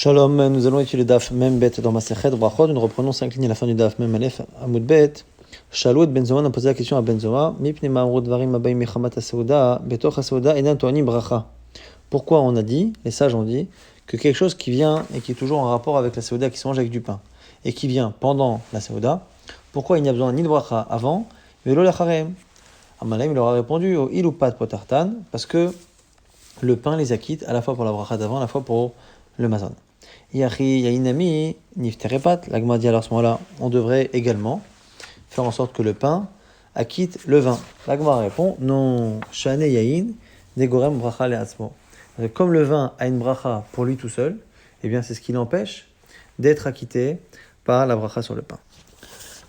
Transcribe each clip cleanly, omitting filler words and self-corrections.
Shalom, nous allons étudier le Daf Mem Bet dans Masechet Brachot. Nous reprenons 5 lignes à la fin du Daf Mem Aleph Amud Bet. Shalut Ben Zoman a posé la question à Ben Zoman. Mipne ma'amrut dvarim abayim mechamat ha-seuda betoch ha-seuda enan to'anim bracha. Pourquoi on a dit, les sages ont dit, que quelque chose qui vient et qui est toujours en rapport avec la seuda, qui se mange avec du pain, et qui vient pendant la seuda, pourquoi il n'y a besoin ni de bracha avant, mais lo lacharem. Amalem il leur a répondu au ilupat potartan, parce que le pain les acquitte à la fois pour la bracha d'avant, à la fois pour le mazon. Yachi yainami nifterepat, l'agma dit alors à ce moment-là, on devrait également faire en sorte que le pain acquitte le vin. L'agma répond, non, shane yain, negorem bracha leatzmo. Comme le vin a une bracha pour lui tout seul, eh bien c'est ce qui l'empêche d'être acquitté par la bracha sur le pain.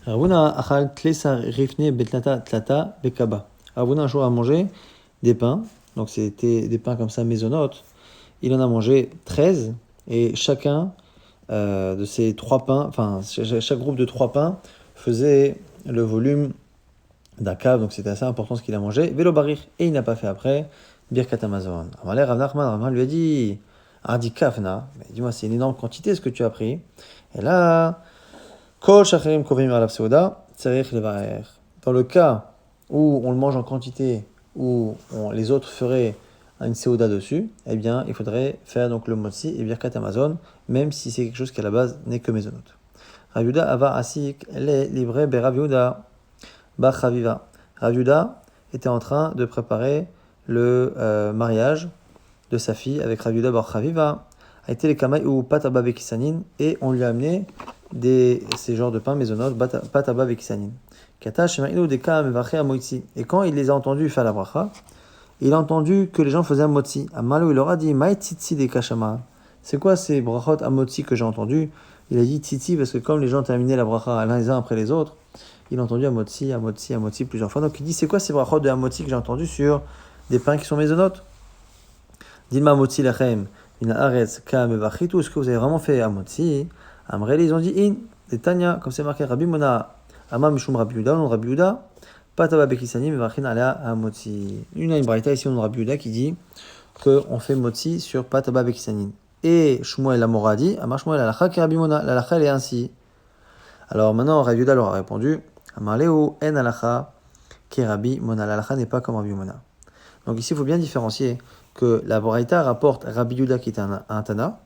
Ravuna achal tlesa rifne betlata tlata bekaba. Ravuna un jour a mangé des pains, donc c'était des pains comme ça maisonnotes. Il en a mangé 13, et chacun de ces 3 pains, enfin chaque groupe de 3 pains faisait le volume d'un cave, donc c'était assez important ce qu'il a mangé. Vélo barir, et il n'a pas fait après Birkat Hamazon. Amalé Rav Nachman lui a dit Ardi Kafna, mais dis-moi, c'est une énorme quantité ce que tu as pris. Et là, Kol Shacherim Kovim Alav Seuda, Tzarich Levarer. Dans le cas où on le mange en quantité, où les autres feraient une Seuda dessus, eh bien, il faudrait faire donc le Motzi et Birkat Hamazon, même si c'est quelque chose qui à la base n'est que maisonnot. Rav Yehuda Ava Asik, les livrés Berav Yehuda Bach Chaviva. Rav Yehuda était en train de préparer le mariage de sa fille avec Rav Yehuda Bar Chaviva. A été les kamay ou pataba bekisanin, et on lui a amené ces genres de pain maisonnot, pataba bekisanin. Kata shemainu deka mevaché amoitzi. Et quand il les a entendus faire la bracha, il a entendu que les gens faisaient un motzi. Amalou, il leur a dit Maï tzitzi de kashama. C'est quoi ces brachot à motzi que j'ai entendu? Il a dit tzitzi parce que comme les gens terminaient la bracha l'un les uns après les autres, il a entendu amotzi plusieurs fois. Donc il dit c'est quoi ces brachot de amotzi que j'ai entendu sur des pains qui sont maisonnotes? Dilma amotzi lachem ina aretz ka mevachitu. Est-ce que vous avez vraiment fait amotzi? Amreli, ils ont dit in. Et Tanya, comme c'est marqué Rabbi Mona Ama Mishum Rabbi Yehuda, non Rabbi Yehuda. Pataba bekisani mevachin ala amotzi. Il y a une braïta ici, on a Rabbi Yehuda qui dit qu'on fait motzi sur pataba bekisanin. Et Shmuel Amora dit Amar Shmuel alacha ki Rabbi Mona. L'alacha elle est ainsi. Alors maintenant Rabbi Yehuda leur a répondu Amar Leu en alacha ki Rabbi Mona. L'alacha n'est pas comme Rabbi Mona. Donc ici il faut bien différencier que la braïta rapporte Rabbi Yehuda qui est un Tana,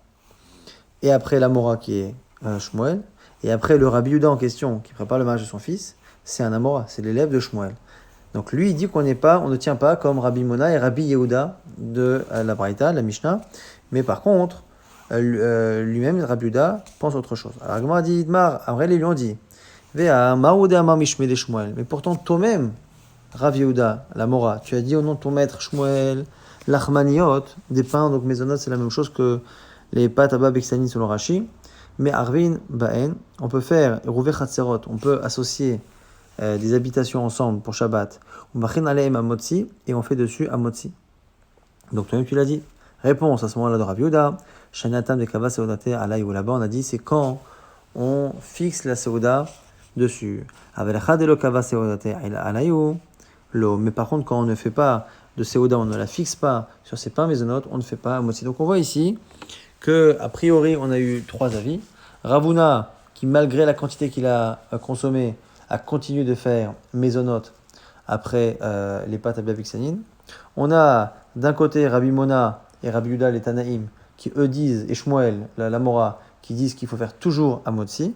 et après l'Amora qui est Shmuel, et après le Rabbi Yehuda en question qui prépare le mariage de son fils, c'est un Amora, c'est l'élève de Shmuel. Donc lui, il dit qu'on ne tient pas comme Rabbi Mona et Rabbi Yehuda de la Braïta, la Mishnah, mais par contre, lui-même, Rabbi Yehuda, pense autre chose. Alors Agma dit, Idmar, après ils lui ont dit, Vea, Maoude Amar Mishme de Shmuel, mais pourtant toi-même, Rabbi Yehuda, la Mora, tu as dit au nom de ton maître Shmuel, l'Achmaniot, des pains, donc maisonnotes, c'est la même chose que les pâtes à Beksanin selon Rashi, mais Arvin, Baen, on peut faire Rouvé Chatzerot, on peut associer des habitations ensemble pour Shabbat, ou Machin Aleim Amotzi, et on fait dessus Amotzi. Donc toi-même tu l'as dit. Réponse à ce moment-là de Rav Yehuda, Shanatam de Kava Seudate Alay, ou là-bas on a dit c'est quand on fixe la Seuda dessus. Avelcha de lo Kava Seudate Alay, lo. Mais par contre quand on ne fait pas de Seuda, on ne la fixe pas sur ces pains maisonnotes, on ne fait pas Amotzi. Donc on voit ici que a priori on a eu 3 avis. Ravuna, qui malgré la quantité qu'il a consommée, a continué de faire maisonnote après les pâtes à Bavixanine. On a d'un côté Rabbi Mona et Rabbi Yehuda les Tanaïm qui eux disent, et Shmuel, la Mora, qui disent qu'il faut faire toujours Amotzi.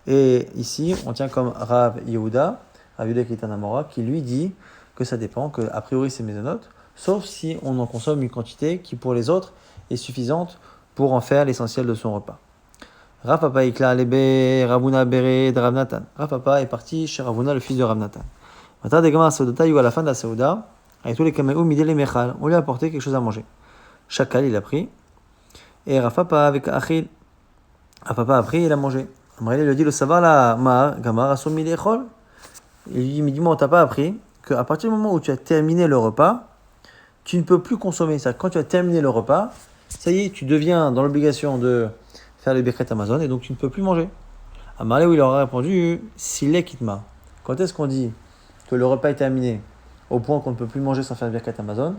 Et ici, on tient comme Rav Yehuda, Rabbi Yehuda qui est un Amora, qui lui dit que ça dépend, qu'a priori c'est maisonnote, sauf si on en consomme une quantité qui pour les autres est suffisante pour en faire l'essentiel de son repas. Rav Papa Ikla Lebe Ravuna Bere de Rav Natan. Rav Papa est parti chez Ravuna, le fils de Rav Natan. Maintenant, des gamins à Saudata, à la fin de la Sauda, avec tous les kameou, midé les mechal, on lui a apporté quelque chose à manger. Chakal, il a pris. Et Rav Papa avec Achil. Rav Papa a pris et il a mangé. Amrele lui dit le savoir la Mar, Gamar, Assomi l'Echol. Il lui dit, mais dis-moi, on t'a pas appris qu'à partir du moment où tu as terminé le repas, tu ne peux plus consommer ça. Quand tu as terminé le repas, ça y est, tu deviens dans l'obligation de faire le Birkat Hamazon et donc tu ne peux plus manger. Amarle, où il leur a répondu, Silek Kitma. Quand est-ce qu'on dit que le repas est terminé au point qu'on ne peut plus manger sans faire le Birkat Hamazon?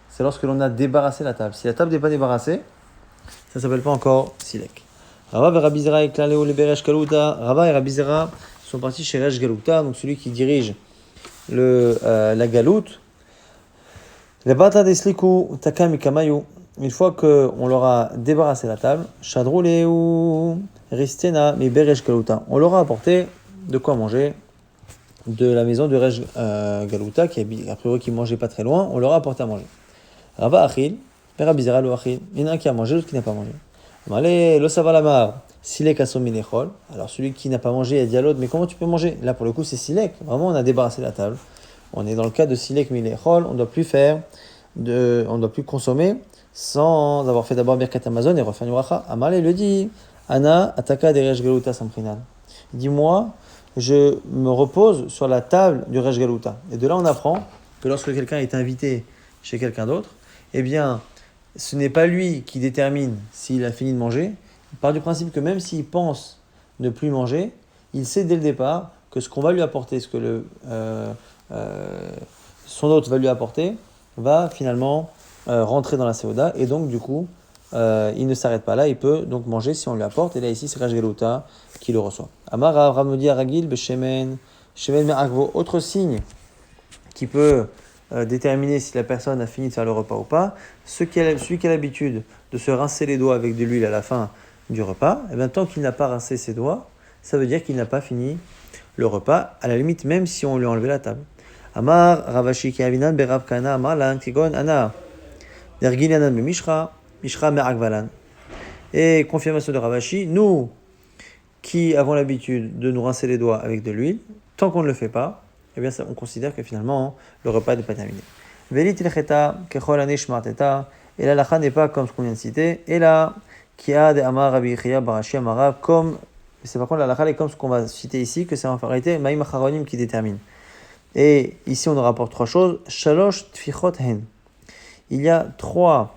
C'est lorsque l'on a débarrassé la table. Si la table n'est pas débarrassée, Ça s'appelle pas encore silek. Rava et Rabbi Zera eklaleu le beresh galuta. Rava et Rabbi Zera sont partis chez Resh Galuta, donc celui qui dirige la galoute. Les bata desliku takam ikamayu. Une fois qu'on leur a débarrassé la table, shadrouleu ristena mi beresh galuta. On leur a apporté de quoi manger de la maison de Resh Galuta, a priori qui mangeait pas très loin. On leur a apporté à manger. Rava achil, Rabbi Zera lo achil. Il y en a un qui a mangé, l'autre qui n'a pas mangé. Allez, lo savalamar, silek asominechol. Alors celui qui n'a pas mangé, il dit à l'autre, mais comment tu peux manger? Là pour le coup c'est silek. Vraiment on a débarrassé la table. On est dans le cas de silek minechol. On ne doit plus consommer sans avoir fait d'abord birkat Amazon et refaire une bracha. Amalé le dit, Ana ataka de Resh Galuta samprinan. Dis-moi, je me repose sur la table du Resh Galuta. Et de là on apprend que lorsque quelqu'un est invité chez quelqu'un d'autre, eh bien ce n'est pas lui qui détermine s'il a fini de manger. Il part du principe que même s'il pense ne plus manger, il sait dès le départ que ce qu'on va lui apporter, ce que son hôte va lui apporter, va finalement rentrer dans la Seuda. Et donc, du coup, il ne s'arrête pas là. Il peut donc manger si on lui apporte. Et là, ici, c'est Resh Galuta qui le reçoit. Amara, Ramodi, Aragil, Beshemen, Shemen Me'akvo. Autre signe qui peut déterminer si la personne a fini de faire le repas ou pas, celui qui a l'habitude de se rincer les doigts avec de l'huile à la fin du repas, et bien tant qu'il n'a pas rincé ses doigts, ça veut dire qu'il n'a pas fini le repas, à la limite même si on lui a enlevé la table. Amar Ravashi ki avinan berav kana amar lan kigon ana dergilianan be mishra me'akvalan. Et confirmation de Ravashi, nous qui avons l'habitude de nous rincer les doigts avec de l'huile, tant qu'on ne le fait pas, eh bien, on considère que finalement, le repas n'est pas terminé. Velit ilcheta kechol anishmarteta, et la lacha n'est pas comme ce qu'on vient de citer, et là, qui a de amar Rabbi Yechia barashi amara, comme, c'est par contre la lacha est comme ce qu'on va citer ici, que c'est en réalité Maïm Acharonim qui détermine. Et ici, on nous rapporte trois choses. Shalosh tfichot hen. Il y a trois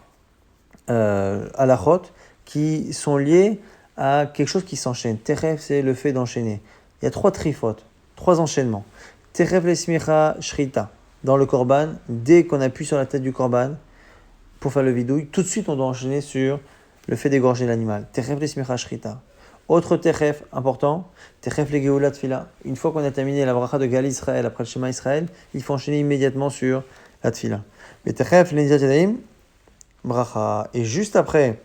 halachot qui sont liés à quelque chose qui s'enchaîne. Teref, c'est le fait d'enchaîner. Il y a trois trifot, trois enchaînements. Teref lesmicha shrita. Dans le korban, dès qu'on appuie sur la tête du korban pour faire le vidouille, tout de suite on doit enchaîner sur le fait d'égorger l'animal. Teref lesmicha shrita. Autre teref important, teref le geoulat tfila. Une fois qu'on a terminé la bracha de Gal Israël après le Shema Israël, il faut enchaîner immédiatement sur la tfila. Mais teref le netilat yadayim bracha. Et juste après,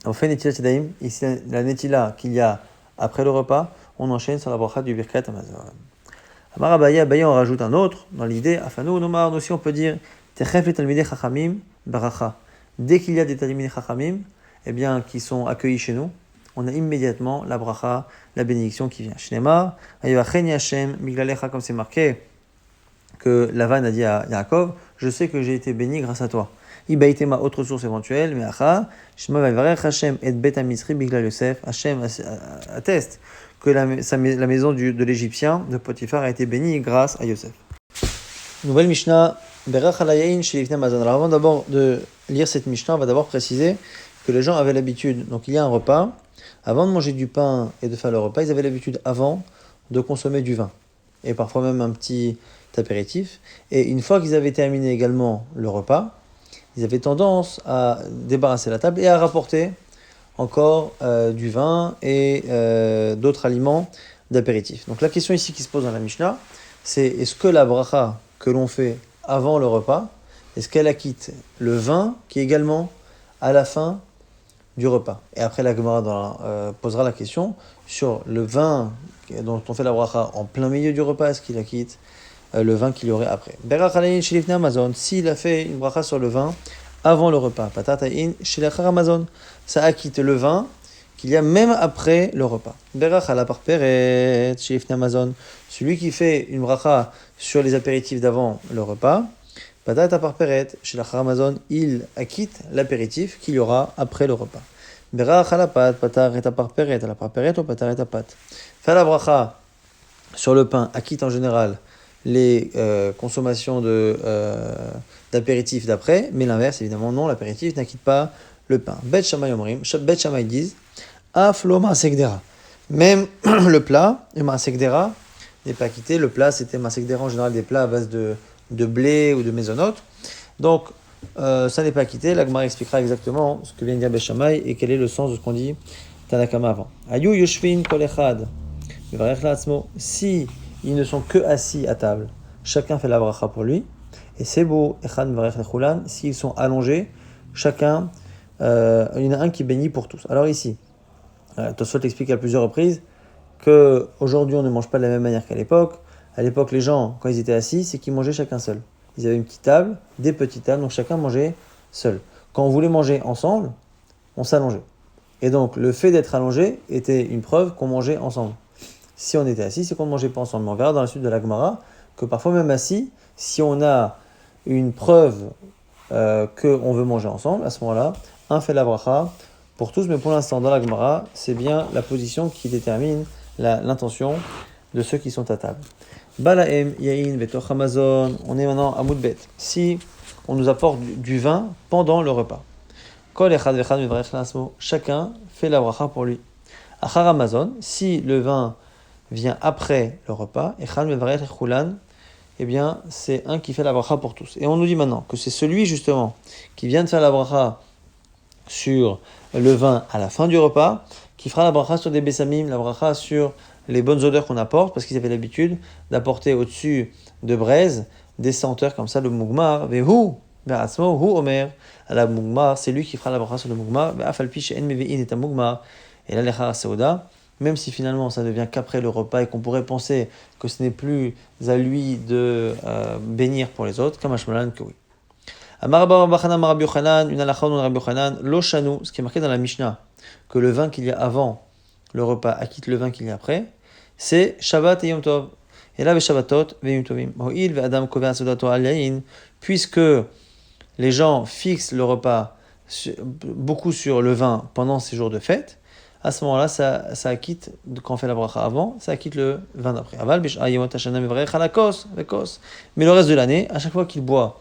on fait netilat yadayim. Ici la netila qu'il y a après le repas, on enchaîne sur la bracha du birkat Amazon. Amar Abaye, on rajoute un autre dans l'idée. Afanu nomar, aussi on peut dire techef le talmidei chachamim baracha. Dès qu'il y a des talmidei chachamim, eh bien qui sont accueillis chez nous, on a immédiatement la bracha, la bénédiction qui vient. Shnema, ayvacheni Hashem miglalecha, comme c'est marqué que Lavan a dit à Yaakov, je sais que j'ai été béni grâce à toi. Ibaïtema, autre source éventuelle, mais acha, Shema vayvarech Hashem et bet amisri biglal Yosef. Hashem atteste que la maison de l'Égyptien, de Potiphar, a été bénie grâce à Yosef. Nouvelle Mishnah, Berach alayayin shelifnei Amazon. Alors avant d'abord de lire cette Mishnah, on va d'abord préciser que les gens avaient l'habitude, donc il y a un repas, avant de manger du pain et de faire le repas, ils avaient l'habitude avant de consommer du vin, et parfois même un petit apéritif. Et une fois qu'ils avaient terminé également le repas, ils avaient tendance à débarrasser la table et à rapporter encore du vin et d'autres aliments d'apéritif. Donc la question ici qui se pose dans la Mishnah, c'est est-ce que la bracha que l'on fait avant le repas, est-ce qu'elle acquitte le vin qui est également à la fin du repas? Et après la Gemara posera la question sur le vin dont on fait la bracha en plein milieu du repas, est-ce qu'il acquitte le vin qu'il y aurait après? Berach alayin shelifnei Amazon, s'il a fait une bracha sur le vin avant le repas, patatayin shelachar Amazon, ça acquitte le vin qu'il y a même après le repas. Berach ala parperet shelifnei Amazon, celui qui fait une bracha sur les apéritifs d'avant le repas, patat parperet shelachar Amazon, il acquitte l'apéritif qu'il y aura après le repas. Berach ala pat patar et parperet, ala parperet ou patar et pat. Faire la bracha sur le pain acquitte en général les consommations d'apéritifs d'après, mais l'inverse, évidemment, non, l'apéritif n'acquitte pas le pain. Bet Shammai Omrim, Bet Shammai disent, Af lo ma'asekdera. Même le plat, le ma'asekdera, n'est pas acquitté. Le plat, c'était ma'asekdera en général des plats à base de blé ou de mésonote. Donc, ça n'est pas acquitté. La Gemara expliquera exactement ce que vient de dire Beshamay et quel est le sens de ce qu'on dit Tanakama avant. Ayu yoshvin kol echad, mevarech la'atzmo. Si ils ne sont que assis à table, chacun fait la bracha pour lui. Et c'est beau, echad mevarech lechulan. S'ils sont allongés, chacun, il y en a un qui bénit pour tous. Alors ici, Tosfot explique à plusieurs reprises qu'aujourd'hui on ne mange pas de la même manière qu'à l'époque. À l'époque, les gens, quand ils étaient assis, c'est qu'ils mangeaient chacun seul. Ils avaient une petite table, des petites tables, donc chacun mangeait seul. Quand on voulait manger ensemble, on s'allongeait. Et donc, le fait d'être allongé était une preuve qu'on mangeait ensemble. Si on était assis, c'est qu'on ne mangeait pas ensemble. Mais on verra dans la suite de la Gemara que parfois même assis, si on a une preuve qu'on veut manger ensemble, à ce moment-là, un fait la bracha pour tous. Mais pour l'instant, dans la Gemara, c'est bien la position qui détermine l'intention de ceux qui sont à table. Balaem, Yain, Betoch Amazon, on est maintenant à Moudbet. Si on nous apporte du vin pendant le repas, Kol Echad Vechad Mevarech La'asmo, chacun fait la bracha pour lui. Achar Amazon, si le vin vient après le repas, Echad Mevarech Lechulan, eh bien c'est un qui fait la bracha pour tous. Et on nous dit maintenant que c'est celui justement qui vient de faire la bracha sur le vin à la fin du repas, qui fera la bracha sur des bessamim, la bracha sur les bonnes odeurs qu'on apporte, parce qu'ils avaient l'habitude d'apporter au-dessus de braise des senteurs comme ça, le mugmar, vehu, ve'atzmo, hu omer, la mugmar, c'est lui qui fera la bracha sur le mugmar, ve'afalpi she'en meve'in et mugmar, et là l'echar seuda, même si finalement ça ne devient qu'après le repas et qu'on pourrait penser que ce n'est plus à lui de bénir pour les autres, kamashmalan que oui. Amar Rabba Bachana Amar Rabbi Yochanan, une halakha de Rabbi Yochanan, lo shanu, ce qui est marqué dans la Mishnah, que le vin qu'il y a avant le repas acquitte le vin qu'il y a après, c'est Shabbat et Yom Tov. Et là, Shabbatot ve Yom Tovim. Ho'il ve Adam kovea sodato al yain, puisque les gens fixent le repas beaucoup sur le vin pendant ces jours de fête, à ce moment-là, ça acquitte, quand on fait la bracha avant, ça acquitte le vin d'après. Aval bish'a yemot hashana mevarech halakos, vekos. Mais le reste de l'année, à chaque fois qu'il boit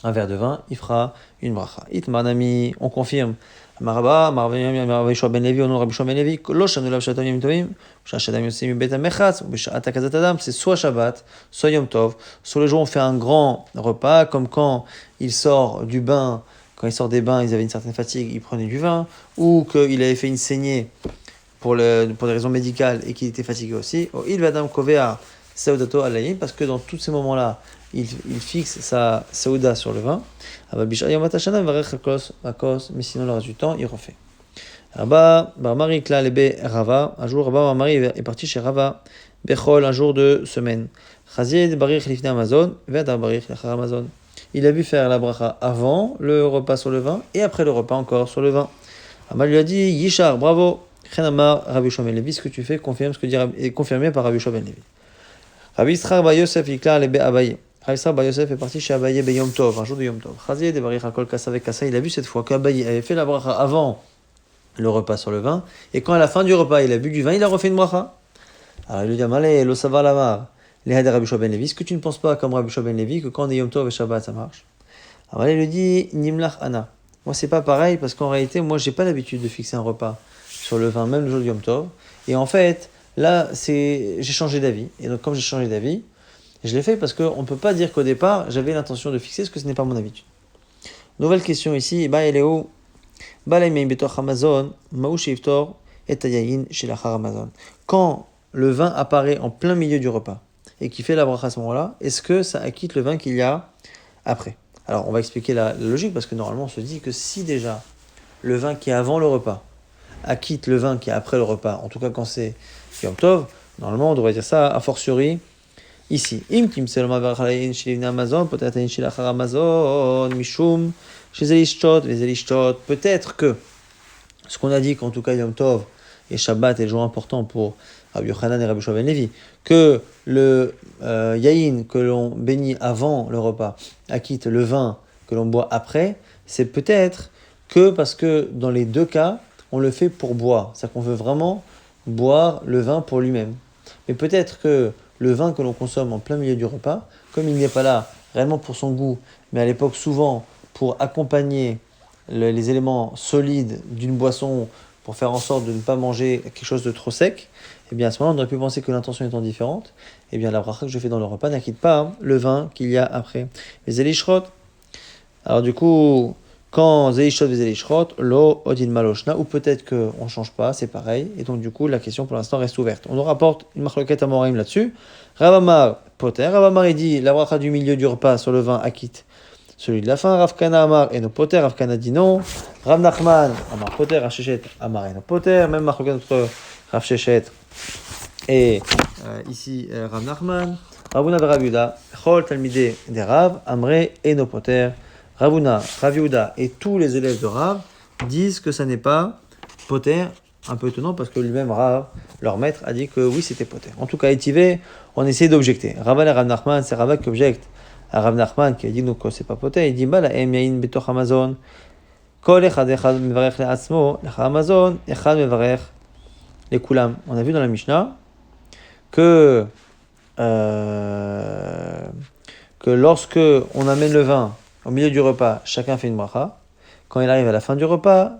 un verre de vin, il fera une bracha. Itmanami, on confirme. Maraba, Rabbi Shua ben Levi, au nom de Rabbi Shua ben Levi, Loshanu lav shatam yom tovim, shashadam yosim bet amechatz, ou bishat akazat adam, c'est soit Shabbat, soit Yom Tov. Sur le jour, on fait un grand repas, comme quand il sort du bain, quand il sort des bains, ils avaient une certaine fatigue, ils prenaient du vin, ou qu'il avait fait une saignée pour des raisons médicales et qu'il était fatigué aussi. Il va adam kovea saudato alayim, parce que dans tous ces moments-là, il fixe sa saouda sur le vin. Mais sinon, le reste du temps, il refait. Rabba Barmari Kla Lebe Rava. Un jour, Rabba Barmari est parti chez Rava. Bechol, un jour de semaine. Chazid Barich Lifne Amazon. Vedar Barich Lechar Amazon. Il a vu faire la bracha avant le repas sur le vin et après le repas encore sur le vin. Amal lui a dit Yishar, bravo. Chenamar Rabbi Shua ben Levi, ce que tu fais est confirmé par Rabbi Shua ben Levi. Rabbi Yisrael Bar Yosef Ikla Lebe Abaye. Rabbi Yisrael Bar Yosef est parti chez Abaye ben Yom Tov, un jour de Yom Tov. Chazid Barich Akol Kasa avec Kasa. Il a vu cette fois qu'Abaye avait fait la bracha avant le repas sur le vin, et quand à la fin du repas il a bu du vin, il a refait une bracha. Alors il lui dit Amalé, lo savar lamar, les hadar Rabbi Shua ben Levi, est-ce que tu ne penses pas comme Rabbi Shua ben Levi que quand on est Yom Tov et Shabbat ça marche? Amalé lui dit Nimlach Ana. Moi c'est pas pareil parce qu'en réalité moi j'ai pas l'habitude de fixer un repas sur le vin, même le jour du Yom Tov, et en fait là j'ai changé d'avis, et donc comme j'ai changé d'avis, je l'ai fait parce qu'on ne peut pas dire qu'au départ j'avais l'intention de fixer, parce que ce n'est pas mon habitude. Nouvelle question ici, bah elle est où? Quand le vin apparaît en plein milieu du repas et qui fait la bracha à ce moment-là, est-ce que ça acquitte le vin qu'il y a après? Alors on va expliquer la logique, parce que normalement on se dit que si déjà le vin qui est avant le repas acquitte le vin qui est après le repas, en tout cas quand c'est Yom Tov, normalement on devrait dire ça a fortiori ici. Peut-être que ce qu'on a dit qu'en tout cas Yom Tov et Shabbat est le jour important pour Rabbi Yochanan et Rabbi Shua ben Levi, que le yaïn que l'on bénit avant le repas acquitte le vin que l'on boit après, c'est peut-être que parce que dans les deux cas, on le fait pour boire. C'est-à-dire qu'on veut vraiment boire le vin pour lui-même. Mais peut-être que le vin que l'on consomme en plein milieu du repas, comme il n'est pas là réellement pour son goût, mais à l'époque souvent pour accompagner les éléments solides d'une boisson, pour faire en sorte de ne pas manger quelque chose de trop sec, eh bien à ce moment-là, on aurait pu penser que l'intention étant différente, eh bien la bracha que je fais dans le repas n'acquitte pas le vin qu'il y a après. Les elishrot, Alors du coup, quand Zeishot Vezelishot, Lo Odin Maloshna, ou peut-être qu'on ne change pas, c'est pareil, et donc du coup, la question pour l'instant reste ouverte. On nous rapporte une marloquette amoraim là-dessus. Rav Amar Poter, Rav Amar il dit, la bracha du milieu du repas sur le vin acquitte celui de la fin. Rav Kana Amar et no Poter, Rav Kana dit non. Rav Nachman, Amar Poter, Rav Shechet, Amar et no Poter, même marloquette entre Rav Shechet et ici Rav Nachman. Ravuna Rav Yuda, Chol Talmideh des Rav, Amre et no Poter. Ravuna, Rav Yehuda et tous les élèves de Rav disent que ça n'est pas poter, un peu étonnant parce que lui-même Rav, leur maître, a dit que oui c'était poter. En tout cas, Etivé, on essaie d'objecter. Raval et Rav Nachman, c'est Rav qui objecte à Rav Nachman qui a dit donc que c'est pas poter. Il dit bah la em yain betoch Amazon, kol echad echad mevarech le'atzmo, lecha Amazon, echad mevarech les kulam. On a vu dans la Mishnah que lorsque on amène le vin au milieu du repas, chacun fait une bracha. Quand il arrive à la fin du repas,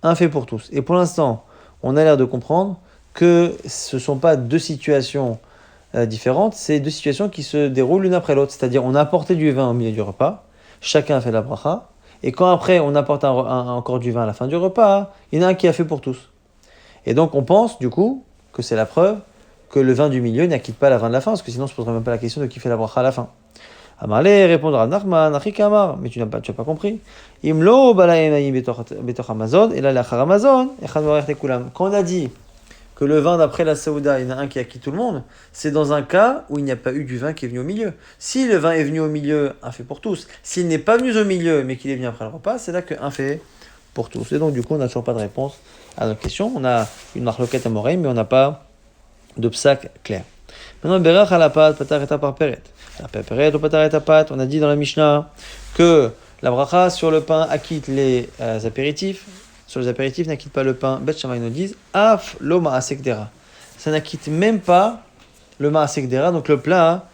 un fait pour tous. Et pour l'instant, on a l'air de comprendre que ce ne sont pas deux situations différentes, c'est deux situations qui se déroulent l'une après l'autre. C'est-à-dire, on a apporté du vin au milieu du repas, chacun fait la bracha, et quand après on apporte encore du vin à la fin du repas, il y en a un qui a fait pour tous. Et donc on pense, du coup, que c'est la preuve que le vin du milieu n'acquitte pas la vin de la fin, parce que sinon on ne se poserait même pas la question de qui fait la bracha à la fin. Amarle répondra Nachman, Achikama, mais tu n'as pas compris. Imlo balaenaim betoch Amazon, et là l'achar Amazon, echad mevarech lekulam. Quand on a dit que le vin d'après la Saouda, il y en a un qui acquit tout le monde, c'est dans un cas où il n'y a pas eu du vin qui est venu au milieu. Si le vin est venu au milieu, un fait pour tous. S'il n'est pas venu au milieu, mais qu'il est venu après le repas, c'est là qu'un fait pour tous. Et donc du coup, on n'a toujours pas de réponse à notre question. On a une marloquette à Moreim, mais on n'a pas de psaque clair. Maintenant, berach à la pâte, patar et par peret. La péperet ou patar et pâte, on a dit dans la Mishnah que la bracha sur le pain acquitte les apéritifs. Sur les apéritifs, n'acquitte pas le pain. Bet Shammai nous disent af lo ma'asekdera. Ça n'acquitte même pas le ma'asekdera, donc le plat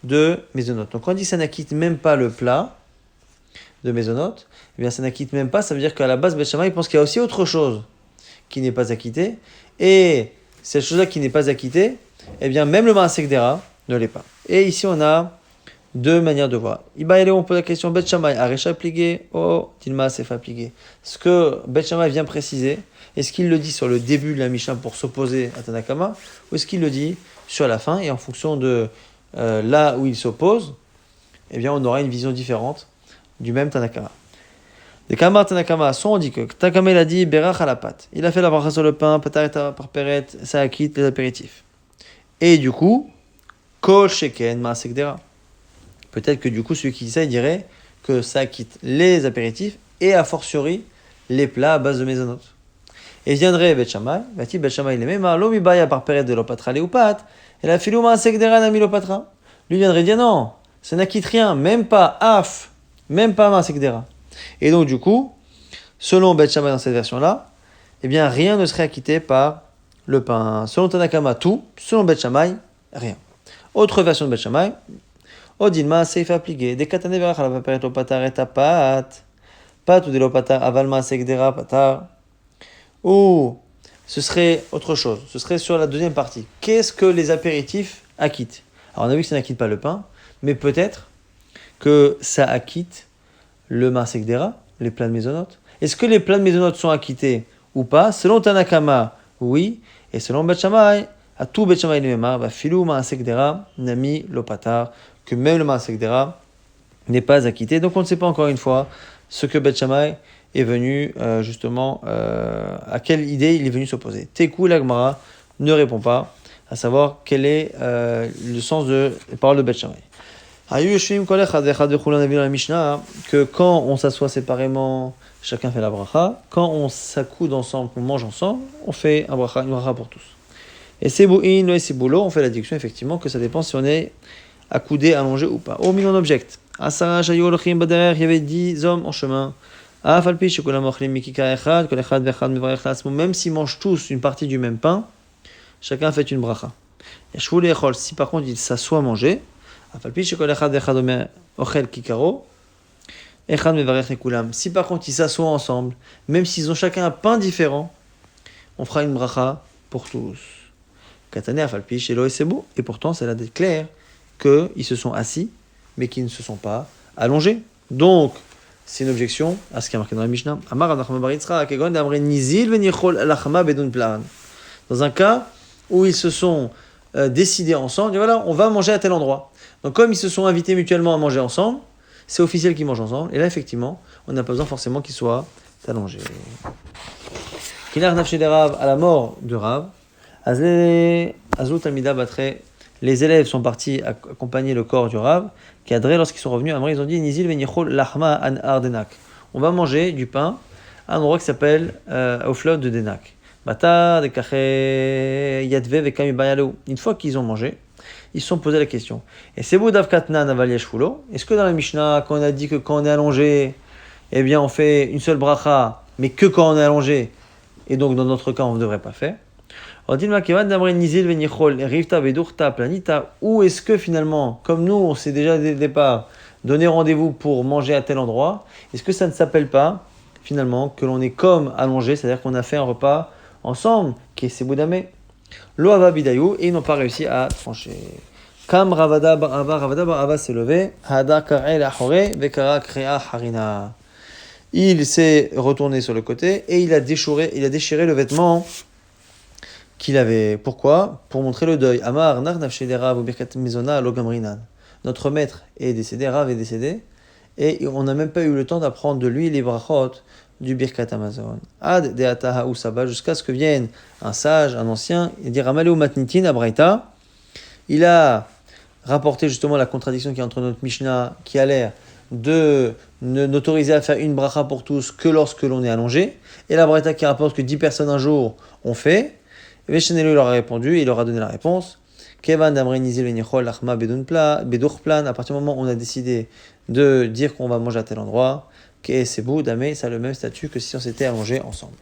de mezonot. Donc quand on dit ça n'acquitte même pas le plat de mezonot, eh bien ça n'acquitte même pas, ça veut dire qu'à la base, Bet Shammai pense qu'il y a aussi autre chose qui n'est pas acquittée. Et cette chose-là qui n'est pas acquittée, eh bien même le ma'asekdera ne l'est pas. Et ici on a deux manières de voir. Iba on pose la question Bet Shammai Arecha plié ou Tilma Sefa plié. Ce que Bet Shammai vient préciser, est-ce qu'il le dit sur le début de la Mishnah pour s'opposer à Tanakama, ou est-ce qu'il le dit sur la fin, et en fonction de là où il s'oppose, eh bien on aura une vision différente du même Tanakama. Des Kamar Tanakama, soit on dit que Tanakama il a dit Berach à la pâte. Il a fait la bracha sur le pain, patareta par peret, ça acquitte les apéritifs. Et du coup, Kol Sheken Maasekdera. Peut-être que du coup, celui qui dit ça, il dirait que ça acquitte les apéritifs et a fortiori les plats à base de mezonot. Et viendrait Bet Shammai, Bet Shammai il aimait, lo mi baya par peret de l'opatra léopat, et la filou maasekdera nami l'opatra. Lui viendrait dire non, ça n'acquitte rien, même pas af, même pas maasekdera. Et donc du coup, selon Bet Shammai dans cette version-là, eh bien rien ne serait acquitté par le pain. Selon Tanakama, tout. Selon Bet Shammai, rien. Autre version de Bet Shammai, Odilma seifa plié. Des katane verach à la paperet lopatar et à pat ou de lopatar avalma sekdera patar. Ou ce serait autre chose. Ce serait sur la deuxième partie. Qu'est-ce que les apéritifs acquittent? Alors on a vu que ça n'acquitte pas le pain, mais peut-être que ça acquitte le maasekdera, les plats de mésonotes. Est-ce que les plats de mésonotes sont acquittés ou pas? Selon Tanakama, oui. Et selon Bet Shammai, à tout Bet Shammai Nememar, va filou maasekdera nami lopatar, que même le maasekdera n'est pas acquitté. Donc on ne sait pas encore une fois ce que Bet Shammai est venu justement, à quelle idée il est venu s'opposer. Tekou l'Agmara ne répond pas, à savoir quel est le sens de la parole de Bet Shammai. On a vu dans la Mishnah que quand on s'assoit séparément, chacun fait la bracha. Quand on s'accoude ensemble, qu'on mange ensemble, on fait une bracha pour tous. Et Sebouin, et Seboulo, on fait la déduction effectivement que ça dépend si on est accoudé, allongé ou pas. Au milieu on objecte. Asara, Shayu, Olchim, Bader, il y avait 10 hommes en chemin. Afalpi, Shekulam, Ochlim, Mikika, Echad, Kolechad, Vechad, Mevarech, Lasmo. Même s'ils mangent tous une partie du même pain, chacun fait une bracha. Et Shvul, Echol, si par contre ils s'assoient à manger, Afalpi, Shekolechad, Vechad, Ochel, Kikaro, Echad, Mevarech, Lekulam. Si par contre ils s'assoient ensemble, même s'ils ont chacun un pain différent, on fera une bracha pour tous. Katane, Afalpi, Shelo, et c'est beau. Et pourtant, c'est là d'être clair qu'ils se sont assis, mais qu'ils ne se sont pas allongés. Donc, c'est une objection à ce qui est marqué dans la Mishnah. Amar Rav Nachman bar Yitzchak, Kegon d'Amre Nizil venichol lachma bedun plan. Dans un cas où ils se sont décidés ensemble, et voilà, on va manger à tel endroit. Donc comme ils se sont invités mutuellement à manger ensemble, c'est officiel qu'ils mangent ensemble. Et là, effectivement, on n'a pas besoin forcément qu'ils soient allongés. Kinar nafshe de Rav, à la mort de Rav, Azlut Talmida Batre, les élèves sont partis accompagner le corps du Rav, qui adré lorsqu'ils sont revenus, ils ont dit Nizil venichol lachma an ardenak. On va manger du pain à un endroit qui s'appelle au fleuve de Denak. Bata de kache yadve vekami bayalou. Une fois qu'ils ont mangé, ils se sont posé la question. Et c'est beau d'avkatna naval yeshfulo. Est-ce que dans la Mishnah, quand on a dit que quand on est allongé, eh bien on fait une seule bracha, mais que quand on est allongé, et donc dans notre cas on ne devrait pas faire. Ou est-ce que finalement, comme nous on s'est déjà dès le départ donné rendez-vous pour manger à tel endroit, est-ce que ça ne s'appelle pas finalement que l'on est comme allongé, c'est-à-dire qu'on a fait un repas ensemble, qui est Seboudamé, Lo Ava Bidayou, et ils n'ont pas réussi à trancher. Kam Ravada Bar Ava s'est levé, Hada Karel Ahore, Vekara Krea Harina. Il s'est retourné sur le côté et il a déchiré le vêtement qu'il avait. Pourquoi ? Pour montrer le deuil. Amar nar nafshe de Rav birkat mizona lo gamrinan. Notre maître est décédé, Rav est décédé, et on n'a même pas eu le temps d'apprendre de lui les brachot du birkat Amazon. Ad de ataha ou saba, jusqu'à ce que vienne un sage, un ancien, et dire Amaleu matnitin abraita. Il a rapporté justement la contradiction qui est entre notre Mishnah, qui a l'air de n'autoriser à faire une bracha pour tous que lorsque l'on est allongé, et la braïta qui rapporte que 10 personnes un jour ont fait. Et Veshenelu leur a répondu, il leur a donné la réponse. Kevan d'Amrenizil venichol lachma bedur plan. À partir du moment où on a décidé de dire qu'on va manger à tel endroit, que c'est beau, damé, ça a le même statut que si on s'était allongé ensemble.